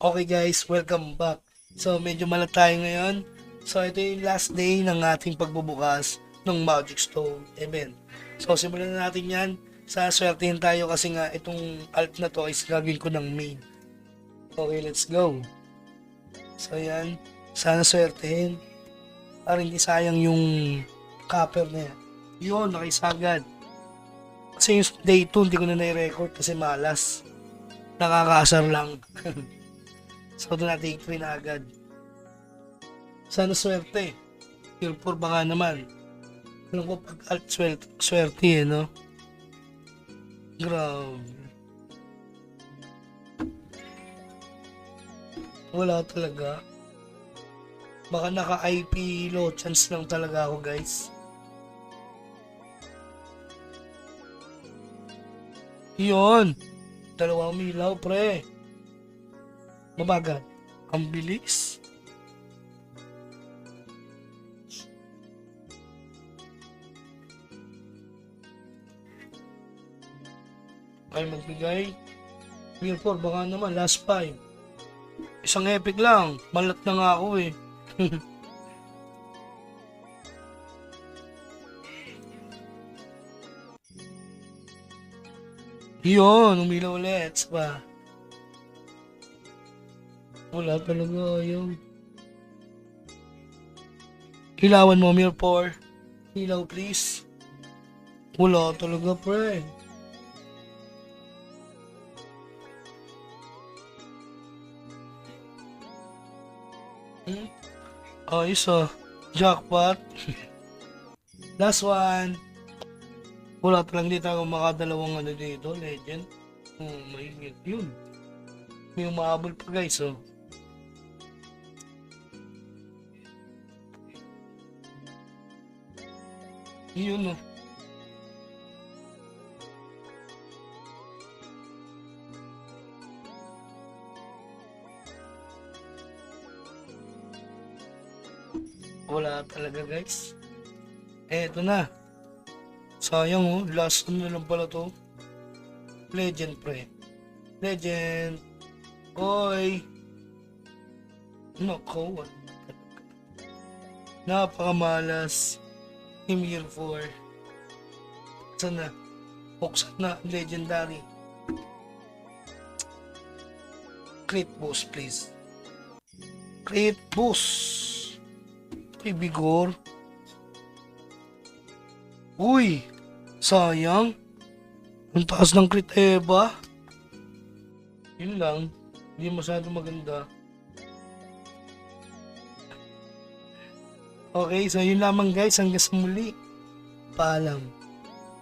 Okay guys, welcome back. So medyo malat tayo ngayon. So ito yung last day ng ating pagbubukas ng Magic Stone event. So simulan na natin yan. Saswertihin tayo kasi nga itong alt na to is gagawin ko ng main. Okay, let's go. So yan, sana swertihin. Para hindi sayang yung copper na yan. Yun, nakisagad. Kasi yung day 2 hindi ko na nai-record kasi malas. Nakakaasar lang. So, doon natin i-train na agad. Sana swerte. Tier 4 baka naman. Alam ko pag alt swerte eh, no? Grabe. Wala talaga. Baka naka-IP low chance lang talaga ako, guys. Yun. Dalawang milaw, pre. Mabagal. Ang bilis. Ay magbigay. Tier 4 baka naman. Last 5. Isang epic lang. Malat na nga ako eh. Yun. Umilaw ulit. Pa. Wala talaga yun. Ilawan mo, Mir 4. Ilaw, please. Wala talaga, pre. Ayos ah. Jackpot. Last one. Wala talagang dito ako makadalawang ano dito, legend. Mahingit yun. May umahabol pa guys, oh. Yun, oh. Wala talaga guys. Eto na. Sayang oh. Last ano na lang pala to. Legend pre. Legend. Oy. Nako. Napakamalas. Emir 4. Sana. Buksan na. Legendary. Crit boost please. Crit boost. Ay, bigor. Uy, sayang. Ang taas ng crit Eva. Yun lang. Hindi masyado maganda. Okay, so yun lamang guys. Hanggang sa muli. Paalam.